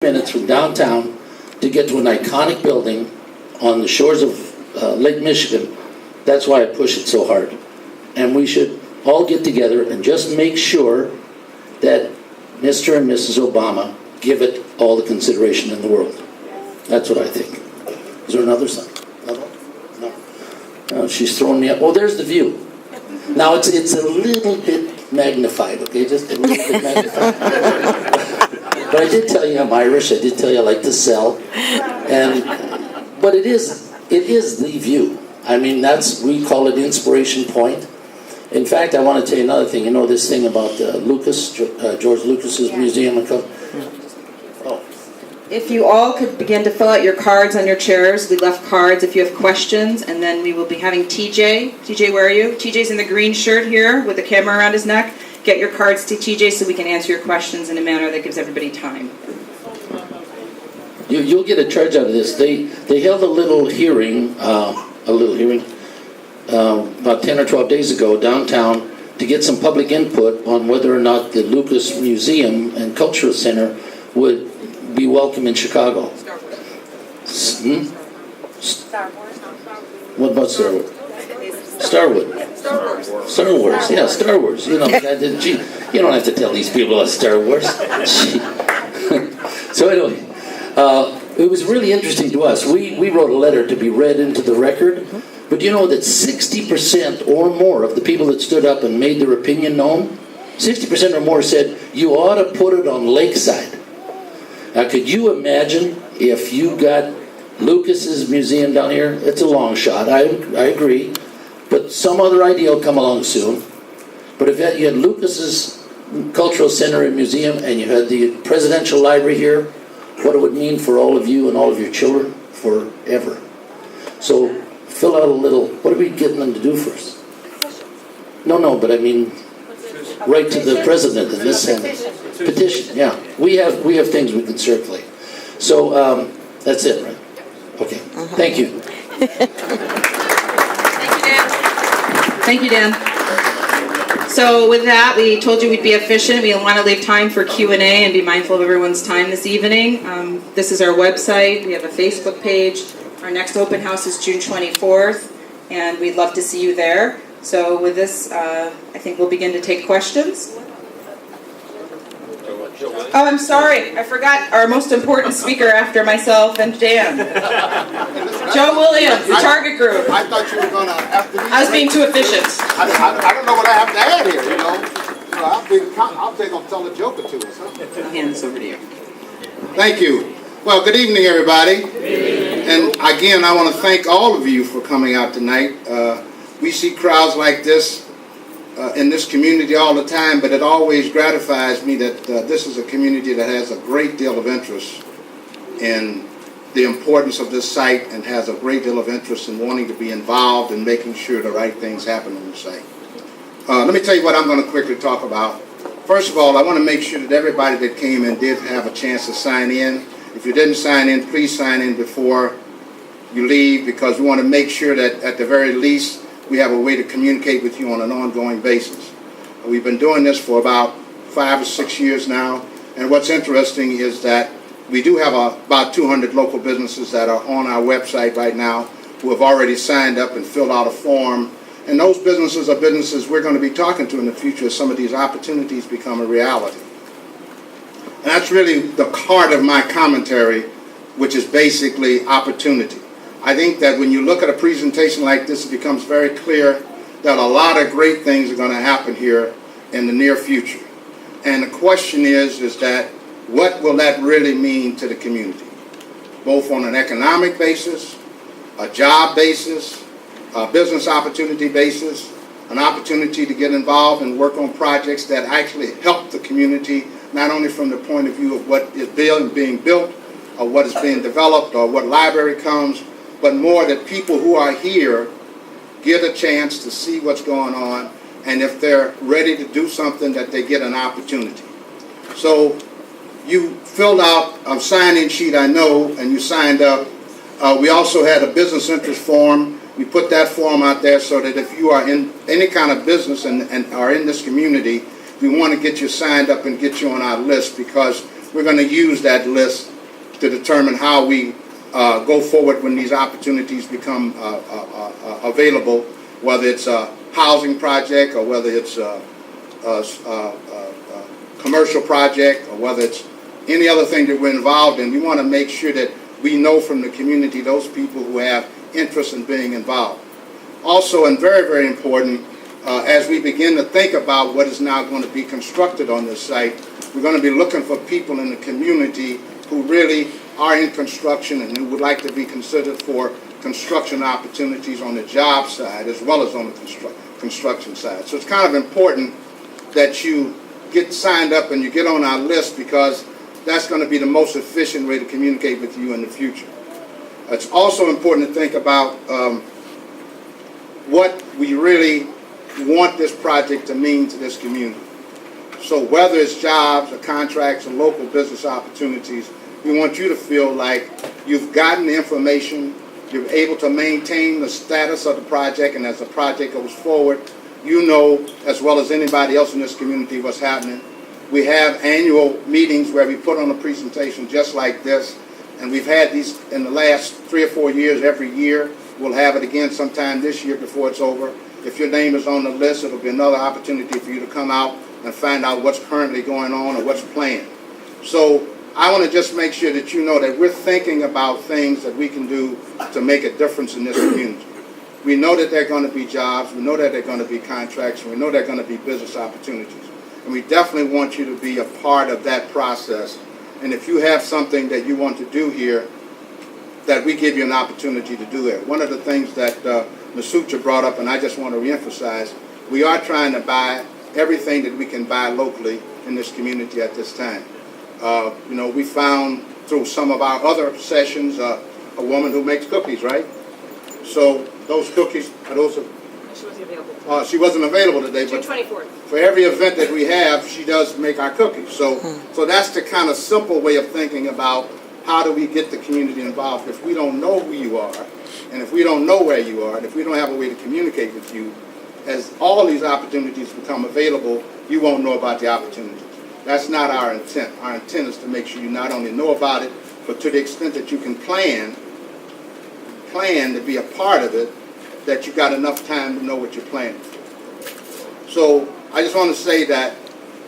minutes from downtown to get to an iconic building on the shores of Lake Michigan. That's why I push it so hard. And we should all get together and just make sure that Mr. and Mrs. Obama give it all the consideration in the world. That's what I think. Is there another sign? No. She's throwing me up. Oh, there's the view. Now it's a little bit magnified, okay? Just a little bit magnified. But I did tell you I'm Irish. I did tell you I like to sell. But it is the view. I mean, we call it Inspiration Point. In fact, I want to tell you another thing. You know this thing about George Lucas's museum and stuff? Oh. If you all could begin to fill out your cards on your chairs. We left cards if you have questions, and then we will be having TJ. TJ, where are you? TJ's in the green shirt here with the camera around his neck. Get your cards to TJ so we can answer your questions in a manner that gives everybody time. You'll get a charge out of this. They held a little hearing about 10 or 12 days ago downtown to get some public input on whether or not the Lucas Museum and Cultural Center would be welcome in Chicago. Star Wars? What about Star Wars? Star Wars. Star Wars. Yeah, Star Wars. You know, you don't have to tell these people about Star Wars. So anyway, it was really interesting to us. We wrote a letter to be read into the record, but you know that 60% or more of the people that stood up and made their opinion known, 60% or more said, you ought to put it on Lakeside. Now, could you imagine if you got Lucas's museum down here? It's a long shot, I agree. But some other idea will come along soon. But if you had Lucas's Cultural Center and Museum and you had the Presidential Library here, what it would mean for all of you and all of your children forever. So fill out a little, what are we getting them to do first? No, but I mean, write to the President in this sense. Petition, yeah. We have things we can circulate. So that's it, right? Okay, thank you. Thank you, Dan. So with that, we told you we'd be efficient. We want to leave time for Q&A and be mindful of everyone's time this evening. This is our website. We have a Facebook page. Our next open house is June 24th, and we'd love to see you there. So with this, I think we'll begin to take questions. Oh, I'm sorry. I forgot our most important speaker after myself and Dan. Joe Williams, the target group. I thought you were going to, after me. I was being too efficient. I don't know what I have to add here, you know. I'll think I'll tell a joke or two or something. I'll hand this over to you. Thank you. Well, good evening, everybody. And again, I want to thank all of you for coming out tonight. We see crowds like this in this community all the time, but it always gratifies me that this is a community that has a great deal of interest in the importance of this site and has a great deal of interest in wanting to be involved in making sure the right things happen on the site. Let me tell you what I'm going to quickly talk about. First of all, I want to make sure that everybody that came in did have a chance to sign in. If you didn't sign in, please sign in before you leave, because we want to make sure that at the very least we have a way to communicate with you on an ongoing basis. We've been doing this for about 5 or 6 years now, and what's interesting is that we do have about 200 local businesses that are on our website right now who have already signed up and filled out a form, and those businesses are businesses we're going to be talking to in the future as some of these opportunities become a reality. And that's really the heart of my commentary, which is basically opportunity. I think that when you look at a presentation like this, it becomes very clear that a lot of great things are going to happen here in the near future. And the question is that what will that really mean to the community? Both on an economic basis, a job basis, a business opportunity basis, an opportunity to get involved and work on projects that actually help the community, not only from the point of view of what is being built or what is being developed or what library comes, but more that people who are here get a chance to see what's going on, and if they're ready to do something, that they get an opportunity. So you filled out a sign-in sheet, I know, and you signed up. We also had a business interest form. We put that form out there so that if you are in any kind of business and are in this community, we want to get you signed up and get you on our list, because we're going to use that list to determine how we go forward when these opportunities become available, whether it's a housing project or whether it's a commercial project or whether it's any other thing that we're involved in. We want to make sure that we know from the community those people who have interest in being involved. Also, and very, very important, as we begin to think about what is now going to be constructed on this site, we're going to be looking for people in the community who really are in construction and who would like to be considered for construction opportunities on the job side as well as on the construction side. So it's kind of important that you get signed up and you get on our list, because that's going to be the most efficient way to communicate with you in the future. It's also important to think about what we really want this project to mean to this community. So whether it's jobs or contracts or local business opportunities, we want you to feel like you've gotten the information, you're able to maintain the status of the project, and as the project goes forward, you know as well as anybody else in this community what's happening. We have annual meetings where we put on a presentation just like this, and we've had these in the last 3 or 4 years every year. We'll have it again sometime this year before it's over. If your name is on the list, it'll be another opportunity for you to come out and find out what's currently going on or what's planned. So I want to just make sure that you know that we're thinking about things that we can do to make a difference in this community. We know that there are going to be jobs, we know that there are going to be contracts, and we know there are going to be business opportunities. And we definitely want you to be a part of that process. And if you have something that you want to do here, that we give you an opportunity to do it. One of the things that Ms. Sucha brought up, and I just want to reemphasize, we are trying to buy everything that we can buy locally in this community at this time. We found through some of our other sessions a woman who makes cookies, right? So those cookies, are those? She wasn't available. She wasn't available today, June but 24th. for every event that we have, she does make our cookies. So that's the kind of simple way of thinking about how do we get the community involved. If we don't know who you are, and if we don't know where you are, and if we don't have a way to communicate with you, as all these opportunities become available, you won't know about the opportunities. That's not our intent. Our intent is to make sure you not only know about it, but to the extent that you can plan to be a part of it, that you got enough time to know what you're planning. So I just want to say that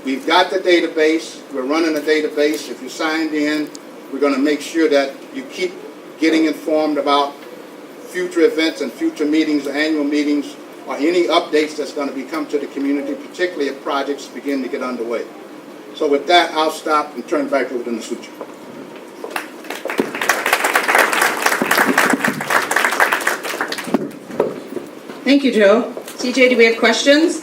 we've got the database. We're running a database. If you're signed in, we're going to make sure that you keep getting informed about future events and future meetings, annual meetings, or any updates that's going to become to the community, particularly if projects begin to get underway. So with that, I'll stop and turn it back over to Ms. Sucha. Thank you, Joe. TJ, do we have questions?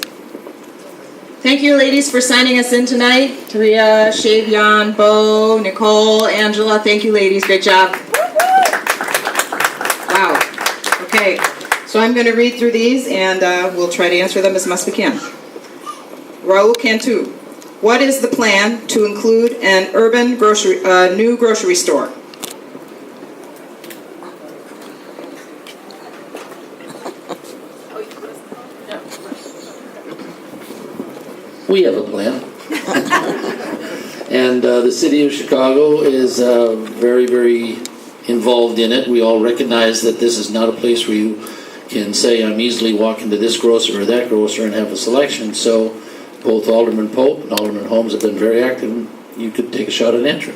Thank you, ladies, for signing us in tonight. Taria, Shavion, Bo, Nicole, Angela. Thank you, ladies. Great job. Wow. Okay. So I'm going to read through these, and we'll try to answer them as best we can. Raul Cantu. What is the plan to include an urban new grocery store? We have a plan. And the city of Chicago is very, very involved in it. We all recognize that this is not a place where you can say, I'm easily walking to this grocer or that grocer and have a selection. So both Alderman Pope and Alderman Holmes have been very active. You could take a shot at entry.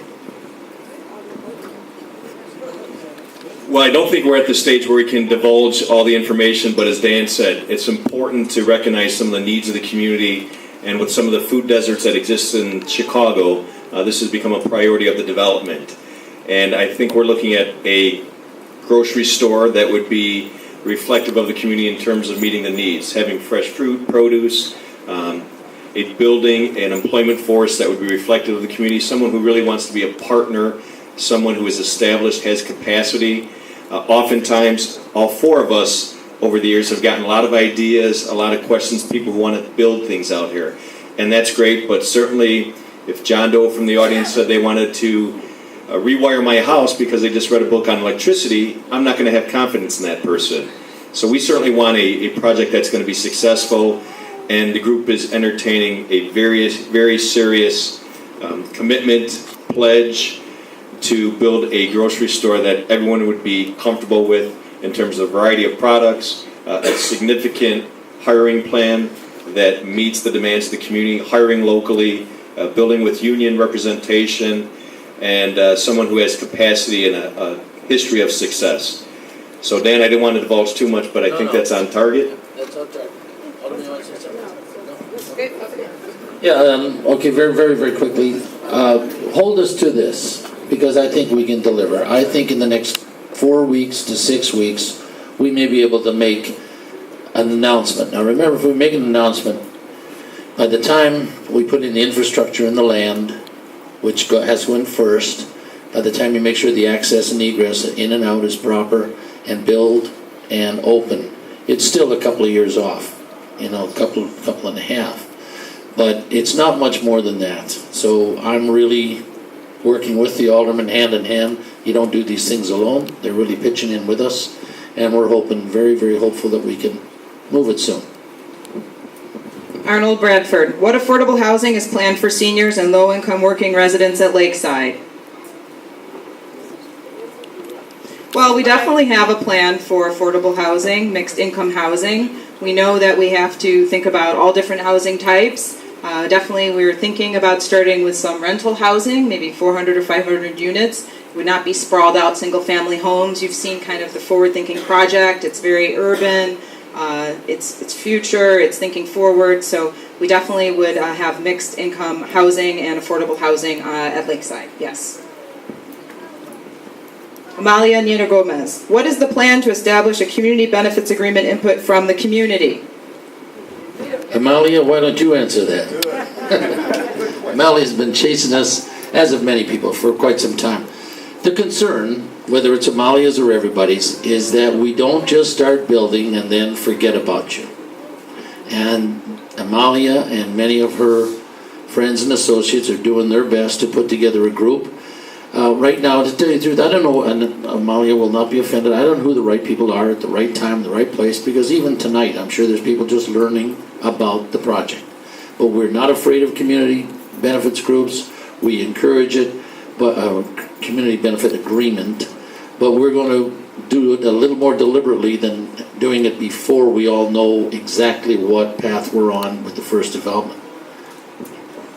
Well, I don't think we're at the stage where we can divulge all the information, but as Dan said, it's important to recognize some of the needs of the community, and with some of the food deserts that exist in Chicago, this has become a priority of the development. And I think we're looking at a grocery store that would be reflective of the community in terms of meeting the needs, having fresh fruit, produce, a building, an employment force that would be reflective of the community, someone who really wants to be a partner, someone who is established, has capacity. Oftentimes, all four of us over the years have gotten a lot of ideas, a lot of questions, people who want to build things out here. And that's great, but certainly if John Doe from the audience said they wanted to rewire my house because they just read a book on electricity, I'm not going to have confidence in that person. So we certainly want a project that's going to be successful, and the group is entertaining a very, very serious commitment, pledge to build a grocery store that everyone would be comfortable with in terms of variety of products, a significant hiring plan that meets the demands of the community, hiring locally, building with union representation, and someone who has capacity and a history of success. So Dan, I didn't want to divulge too much, but I think that's on target. That's on target. Alderman, you want to say something? Yeah, okay, very, very, very quickly. Hold us to this, because I think we can deliver. I think in the next 4 weeks to 6 weeks, we may be able to make an announcement. Now remember, if we make an announcement, by the time we put in the infrastructure in the land, which has to go in first, by the time you make sure the access and egress in and out is proper, and build and open, it's still a couple of years off, a couple and a half. But it's not much more than that. So I'm really working with the aldermen hand in hand. You don't do these things alone. They're really pitching in with us. And we're hoping, very, very hopeful that we can move it soon. Arnold Bradford, what affordable housing is planned for seniors and low-income working residents at Lakeside? Well, we definitely have a plan for affordable housing, mixed income housing. We know that we have to think about all different housing types. Definitely we're thinking about starting with some rental housing, maybe 400 or 500 units. It would not be sprawled out single family homes. You've seen kind of the forward thinking project. It's very urban. It's future, it's thinking forward. So we definitely would have mixed income housing and affordable housing at Lakeside, yes. Amalia Nina Gomez, what is the plan to establish a community benefits agreement input from the community? Amalia, why don't you answer that? Amalia's been chasing us, as have many people, for quite some time. The concern, whether it's Amalia's or everybody's, is that we don't just start building and then forget about you. And Amalia and many of her friends and associates are doing their best to put together a group. Right now, to tell you the truth, I don't know, and Amalia will not be offended, I don't know who the right people are at the right time, the right place, because even tonight, I'm sure there's people just learning about the project. But we're not afraid of community benefits groups. We encourage it, but community benefit agreement. But we're going to do it a little more deliberately than doing it before we all know exactly what path we're on with the first development.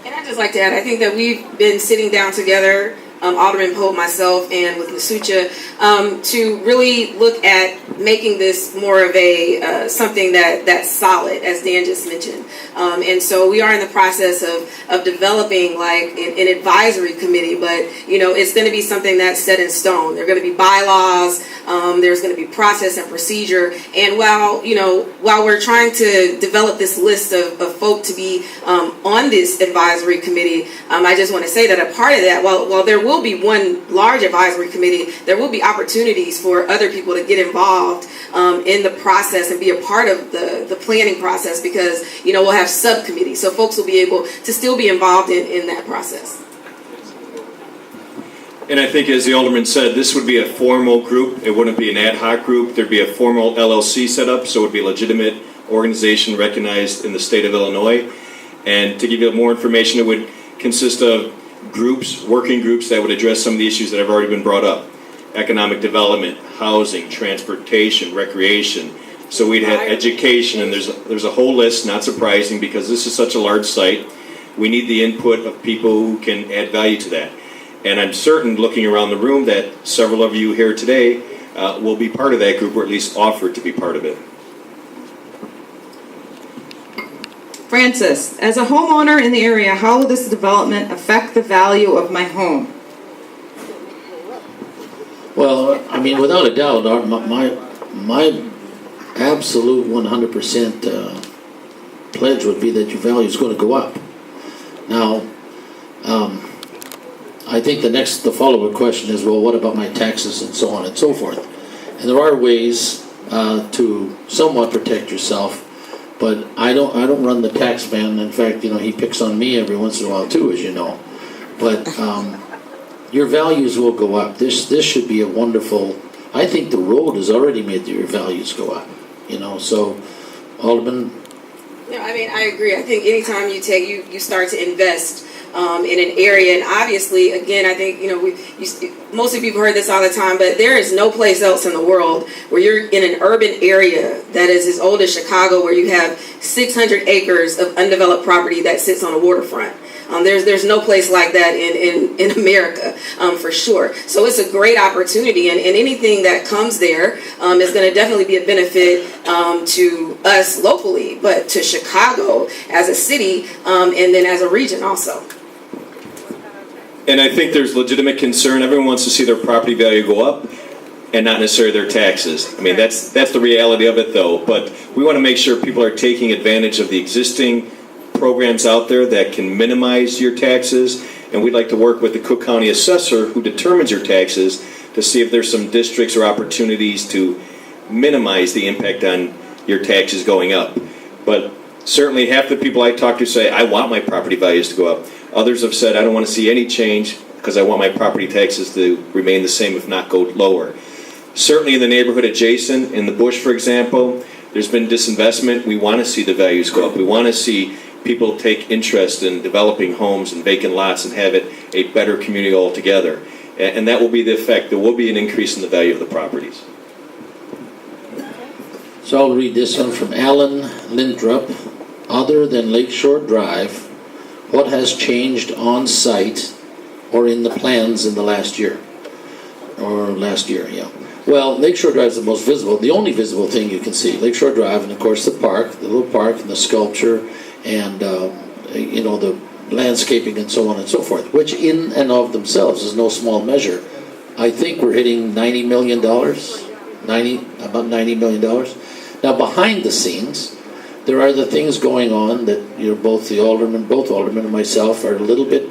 And I'd just like to add, I think that we've been sitting down together, Alderman Poe, myself, and with Masucha, to really look at making this more of a something that's solid, as Dan just mentioned. And so we are in the process of developing like an advisory committee, but it's going to be something that's set in stone. There are going to be bylaws. There's going to be process and procedure. And while we're trying to develop this list of folk to be on this advisory committee, I just want to say that a part of that, while there will be one large advisory committee, there will be opportunities for other people to get involved in the process and be a part of the planning process, because we'll have subcommittees, so folks will be able to still be involved in that process. And I think, as the Alderman said, this would be a formal group. It wouldn't be an ad hoc group. There'd be a formal LLC set up, so it would be a legitimate organization recognized in the state of Illinois. And to give you more information, it would consist of groups, working groups that would address some of the issues that have already been brought up. Economic development, housing, transportation, recreation. So we'd have education, and there's a whole list, not surprising, because this is such a large site. We need the input of people who can add value to that. And I'm certain, looking around the room, that several of you here today will be part of that group, or at least offered to be part of it. Francis, as a homeowner in the area, how will this development affect the value of my home? Well, I mean, without a doubt, my absolute 100% pledge would be that your value is going to go up. Now, I think the follow-up question is, well, what about my taxes and so on and so forth? And there are ways to somewhat protect yourself, but I don't run the tax man. In fact, he picks on me every once in a while too, as you know. But your values will go up. This should be a wonderful. I think the road has already made your values go up. So Alderman. I mean, I agree. I think anytime you start to invest in an area. And obviously, again, I think, most of you have heard this all the time, but there is no place else in the world where you're in an urban area that is as old as Chicago, where you have 600 acres of undeveloped property that sits on a waterfront. There's no place like that in America, for sure. So it's a great opportunity, and anything that comes there is going to definitely be a benefit to us locally, but to Chicago as a city, and then as a region also. And I think there's legitimate concern. Everyone wants to see their property value go up and not necessarily their taxes. I mean, that's the reality of it, though. But we want to make sure people are taking advantage of the existing programs out there that can minimize your taxes, and we'd like to work with the Cook County assessor who determines your taxes to see if there's some districts or opportunities to minimize the impact on your taxes going up. But certainly half the people I talk to say, I want my property values to go up. Others have said, I don't want to see any change because I want my property taxes to remain the same, if not go lower. Certainly in the neighborhood adjacent, in the Bush, for example, there's been disinvestment. We want to see the values go up. We want to see people take interest in developing homes and vacant lots and have it a better community altogether. And that will be the effect. There will be an increase in the value of the properties. So I'll read this one from Alan Lindrup. Other than Lakeshore Drive, what has changed on site or in the plans in the last year? Or last year, yeah. Well, Lakeshore Drive is the most visible, the only visible thing you can see. Lakeshore Drive, and of course the park, the little park and the sculpture, and the landscaping and so on and so forth, which in and of themselves is no small measure. I think we're hitting $90 million, about $90 million. Now behind the scenes, there are the things going on that both aldermen and myself are a little bit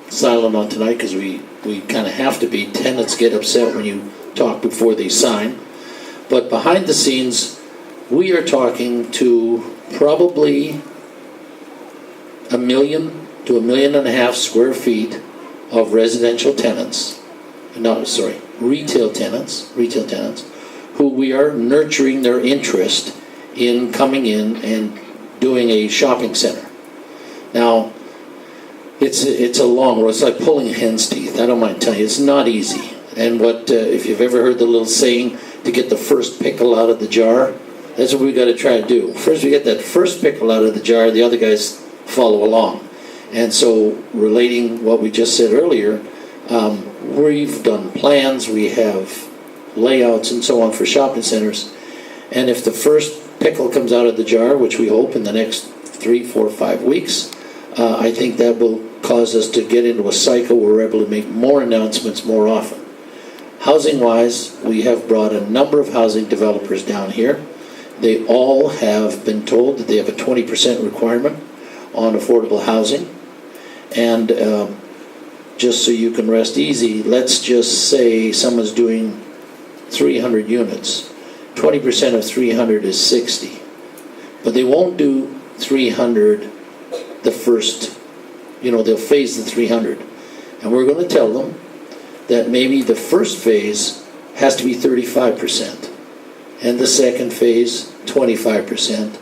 silent on tonight because we kind of have to be. Tenants get upset when you talk before they sign. But behind the scenes, we are talking to probably 1 million to 1.5 million square feet of residential tenants. Retail tenants, who we are nurturing their interest in coming in and doing a shopping center. Now, it's a long road. It's like pulling hen's teeth. I don't mind telling you, it's not easy. And if you've ever heard the little saying, to get the first pickle out of the jar, that's what we got to try to do. First, we get that first pickle out of the jar, the other guys follow along. And so, relating what we just said earlier, we've done plans, we have layouts and so on for shopping centers. And if the first pickle comes out of the jar, which we hope in the next 3, 4, 5 weeks, I think that will cause us to get into a cycle where we're able to make more announcements more often. Housing-wise, we have brought a number of housing developers down here. They all have been told that they have a 20% requirement on affordable housing. And just so you can rest easy, let's just say someone's doing 300 units. 20% of 300 is 60. But they won't do 300 the first, they'll phase the 300. And we're going to tell them that maybe the first phase has to be 35%, and the second phase 25%,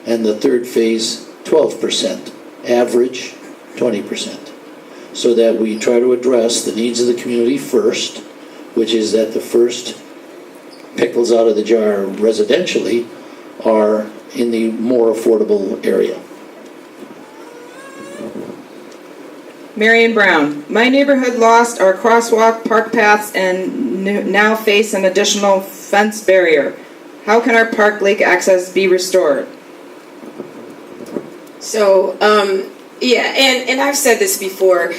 and the third phase 12%, average 20%. So that we try to address the needs of the community first, which is that the first pickles out of the jar residentially are in the more affordable area. Marion Brown. My neighborhood lost our crosswalk, park paths, and now face an additional fence barrier. How can our park lake access be restored? So, and I've said this before,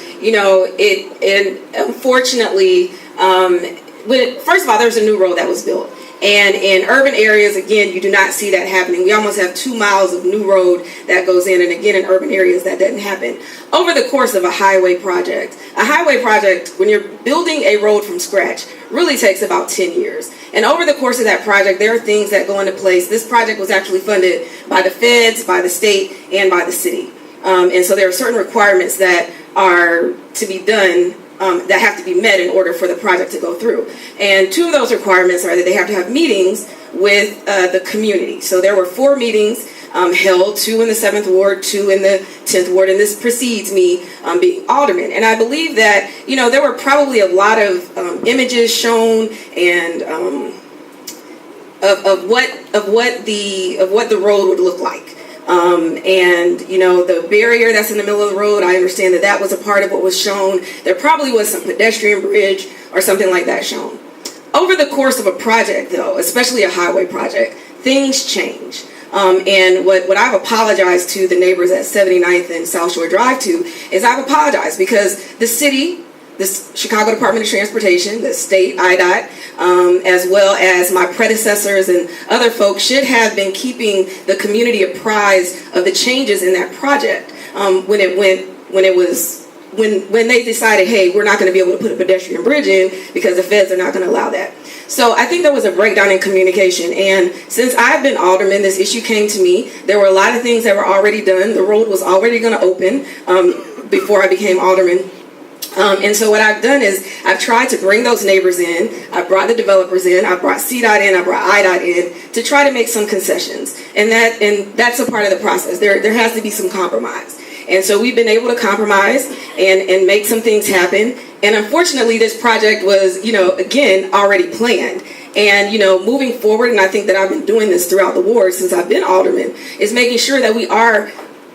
unfortunately, first of all, there's a new road that was built. And in urban areas, again, you do not see that happening. We almost have 2 miles of new road that goes in, and again, in urban areas, that doesn't happen. Over the course of a highway project, when you're building a road from scratch, really takes about 10 years. And over the course of that project, there are things that go into place. This project was actually funded by the feds, by the state, and by the city. And so there are certain requirements that are to be done that have to be met in order for the project to go through. And 2 of those requirements are that they have to have meetings with the community. So there were 4 meetings held, 2 in the 7th Ward, 2 in the 10th Ward, and this precedes me being alderman. And I believe that, there were probably a lot of images shown and of what the road would look like. And the barrier that's in the middle of the road, I understand that was a part of what was shown. There probably was some pedestrian bridge or something like that shown. Over the course of a project, though, especially a highway project, things change. And what I've apologized to the neighbors at 79th and South Shore Drive to is I've apologized because the city, the Chicago Department of Transportation, the state, IDOT, as well as my predecessors and other folks should have been keeping the community apprised of the changes in that project when they decided, hey, we're not going to be able to put a pedestrian bridge in because the feds are not going to allow that. So I think there was a breakdown in communication, and since I've been alderman, this issue came to me. There were a lot of things that were already done. The road was already going to open before I became alderman. And so what I've done is I've tried to bring those neighbors in. I brought the developers in. I brought CDOT in. I brought IDOT in to try to make some concessions. And that's a part of the process. There has to be some compromise. And so we've been able to compromise and make some things happen. And unfortunately, this project was, again, already planned. And, moving forward, and I think that I've been doing this throughout the ward since I've been alderman, is making sure that we are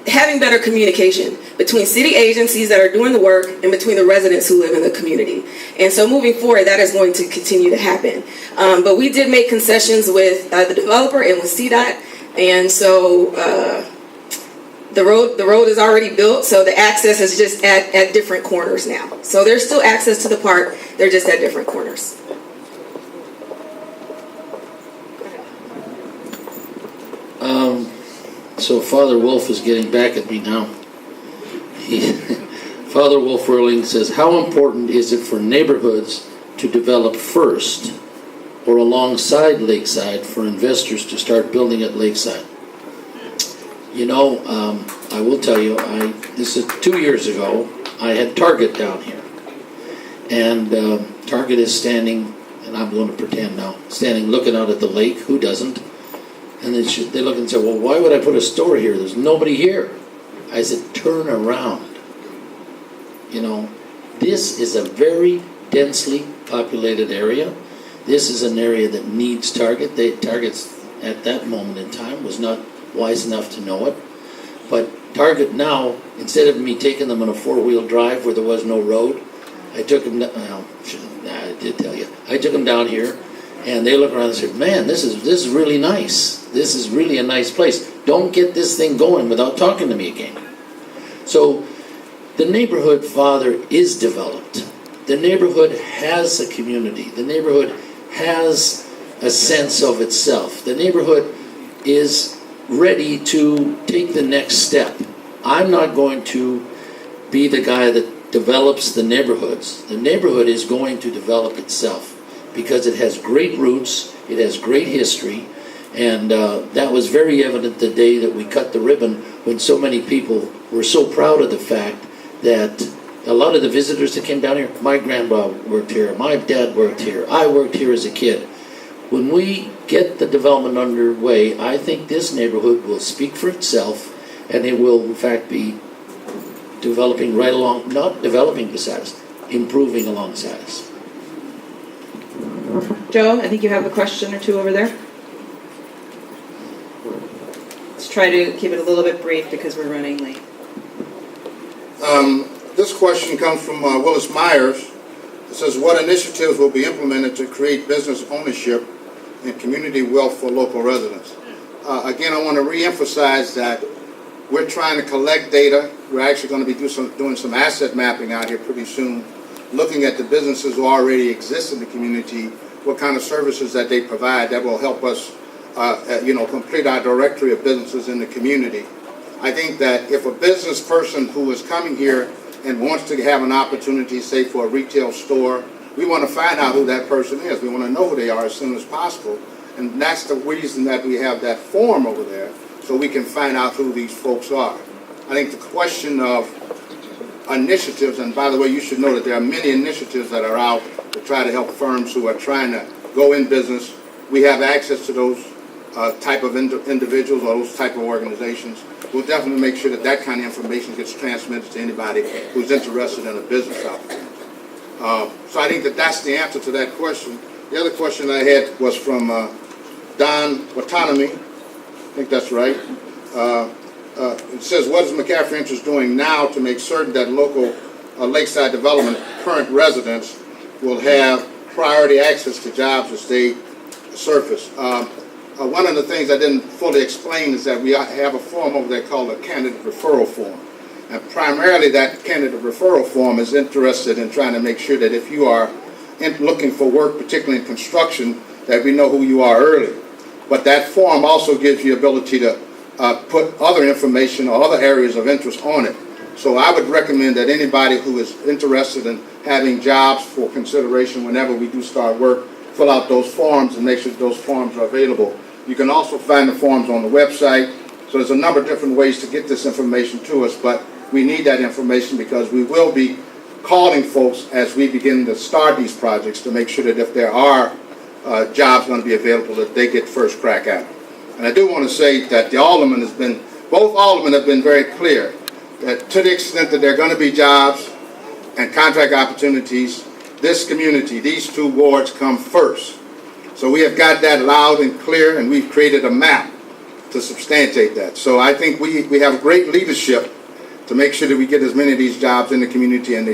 having better communication between city agencies that are doing the work and between the residents who live in the community. And so moving forward, that is going to continue to happen. But we did make concessions with the developer and with CDOT. And so the road is already built, so the access is just at different corners now. So there's still access to the park, they're just at different corners. So Father Wolf is getting back at me now. Father Wolf Whirling says, how important is it for neighborhoods to develop first or alongside Lakeside for investors to start building at Lakeside? I will tell you, this is 2 years ago, I had Target down here. And Target is standing, and I'm going to pretend now, standing looking out at the lake. Who doesn't? And then they look and say, well, why would I put a store here? There's nobody here. I said, turn around. This is a very densely populated area. This is an area that needs Target. Target's at that moment in time was not wise enough to know it. But Target now, instead of me taking them on a 4-wheel drive where there was no road, I took them, I did tell you, I took them down here, and they look around and said, man, this is really nice. This is really a nice place. Don't get this thing going without talking to me again. So the neighborhood, Father, is developed. The neighborhood has a community. The neighborhood has a sense of itself. The neighborhood is ready to take the next step. I'm not going to be the guy that develops the neighborhoods. The neighborhood is going to develop itself because it has great roots, it has great history, and that was very evident the day that we cut the ribbon when so many people were so proud of the fact that a lot of the visitors that came down here, my grandpa worked here, my dad worked here, I worked here as a kid. When we get the development underway, I think this neighborhood will speak for itself, and it will in fact be developing right along, not developing beside us, improving alongside us. Joe, I think you have a question or two over there. Let's try to keep it a little bit brief because we're running late. This question comes from Willis Myers. It says, what initiatives will be implemented to create business ownership and community wealth for local residents? Again, I want to reemphasize that we're trying to collect data. We're actually going to be doing some asset mapping out here pretty soon, looking at the businesses who already exist in the community, what kind of services that they provide that will help us complete our directory of businesses in the community. I think that if a business person who is coming here and wants to have an opportunity, say for a retail store, we want to find out who that person is. We want to know who they are as soon as possible. And that's the reason that we have that form over there, so we can find out who these folks are. I think the question of initiatives, and by the way, you should know that there are many initiatives that are out to try to help firms who are trying to go in business. We have access to those type of individuals or those type of organizations. We'll definitely make sure that that kind of information gets transmitted to anybody who's interested in a business opportunity. So I think that that's the answer to that question. The other question I had was from Don Watanabe. I think that's right. It says, what is McCaffrey Interest doing now to make certain that local Lakeside development current residents will have priority access to jobs as they surface? One of the things I didn't fully explain is that we have a form over there called a candidate referral form. And primarily that candidate referral form is interested in trying to make sure that if you are looking for work, particularly in construction, that we know who you are early. But that form also gives you ability to put other information or other areas of interest on it. So I would recommend that anybody who is interested in having jobs for consideration whenever we do start work, fill out those forms and make sure that those forms are available. You can also find the forms on the website. So there's a number of different ways to get this information to us, but we need that information because we will be calling folks as we begin to start these projects to make sure that if there are jobs going to be available, that they get first crack at it. And I do want to say that both aldermen have been very clear that to the extent that there are going to be jobs and contract opportunities, this community, these two wards come first. So we have got that loud and clear, and we've created a map to substantiate that. So I think we have great leadership to make sure that we get as many of these jobs in the community and they